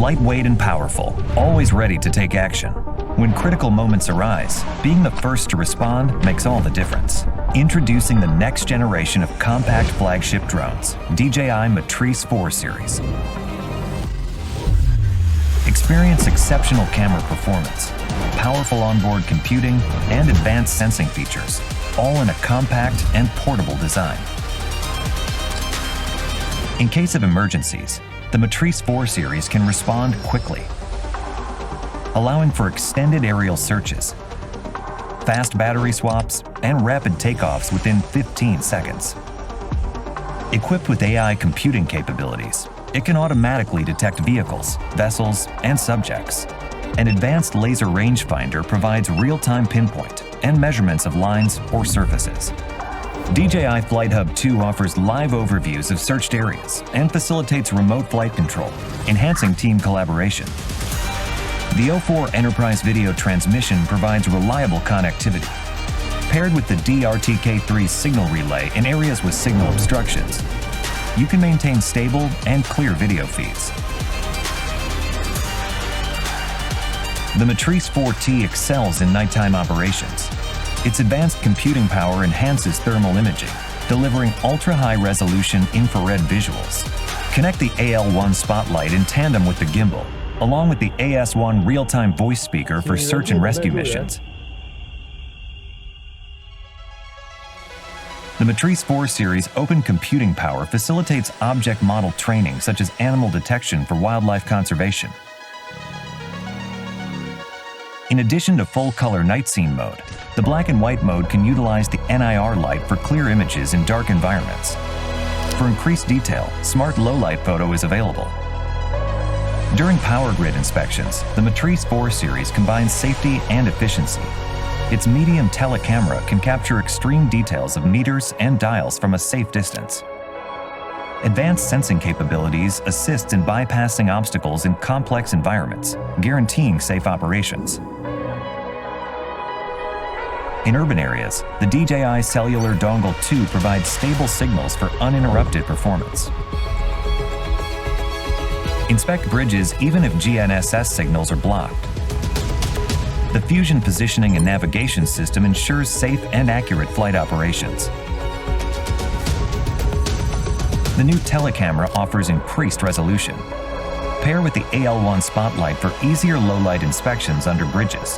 Lightweight and powerful, always ready to take action. When critical moments arise, being the first to respond makes all the difference. Introducing the next generation of compact flagship drones, DJI Matrice 4 series. Experience exceptional camera performance, powerful onboard computing, and advanced sensing features, all in a compact and portable design. In case of emergencies, the Matrice 4 series can respond quickly, allowing for extended aerial searches, fast battery swaps, and rapid takeoffs within 15 seconds. Equipped with AI computing capabilities, it can automatically detect vehicles, vessels, and subjects. An advanced laser rangefinder provides real-time pinpoint and measurements of lines or surfaces. DJI Flight Hub 2 offers live overviews of searched areas and facilitates remote flight control, enhancing team collaboration. The O4 Enterprise Video Transmission provides reliable connectivity. Paired with the DRTK3 signal relay in areas with signal obstructions, you can maintain stable and clear video feeds. The Matrice 4T excels in nighttime operations. Its advanced computing power enhances thermal imaging, delivering ultra-high-resolution infrared visuals. Connect the AL1 spotlight in tandem with the gimbal, along with the AS1 real-time voice speaker for search and rescue missions. The Matrice 4 series open computing power facilitates object model training such as animal detection for wildlife conservation. In addition to full-color night scene mode, the black and white mode can utilize the NIR light for clear images in dark environments. For increased detail, Smart Low-Light Photo is available. During power grid inspections, the Matrice 4 series combines safety and efficiency. Its medium telecamera can capture extreme details of meters and dials from a safe distance. Advanced sensing capabilities assists in bypassing obstacles in complex environments, guaranteeing safe operations. In urban areas, the DJI Cellular Dongle 2 provides stable signals for uninterrupted performance. Inspect bridges even if GNSS signals are blocked. The Fusion Positioning and Navigation System ensures safe and accurate flight operations. The new telecamera offers increased resolution. Pair with the AL1 spotlight for easier low-light inspections under bridges.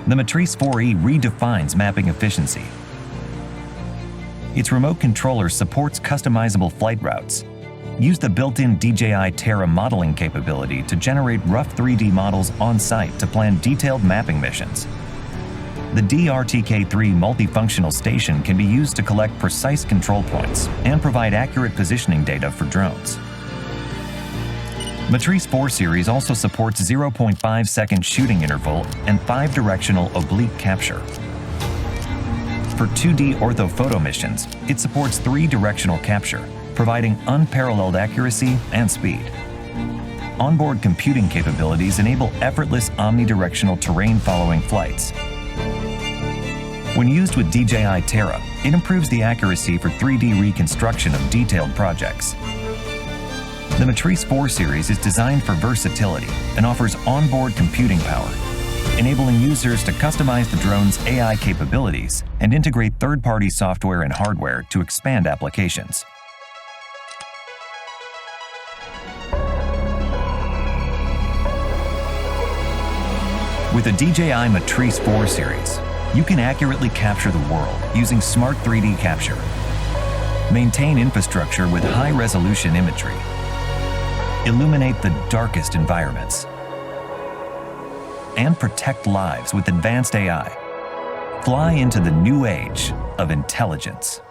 The Matrice 4E redefines mapping efficiency. Its remote controller supports customizable flight routes. Use the built-in DJI Terra modeling capability to generate rough 3D models on-site to plan detailed mapping missions. The DRTK3 multifunctional station can be used to collect precise control points and provide accurate positioning data for drones. Matrice 4 series also supports 0.5-second shooting interval and 5-directional oblique capture. For 2D orthophoto missions, it supports 3-directional capture, providing unparalleled accuracy and speed. Onboard computing capabilities enable effortless omnidirectional terrain-following flights. When used with DJI Terra, it improves the accuracy for 3D reconstruction of detailed projects. The Matrice 4 series is designed for versatility and offers onboard computing power, enabling users to customize the drone's AI capabilities and integrate third-party software and hardware to expand applications. With the DJI Matrice 4 series, you can accurately capture the world using smart 3D capture, maintain infrastructure with high-resolution imagery, illuminate the darkest environments, and protect lives with advanced AI. Fly into the new age of intelligence.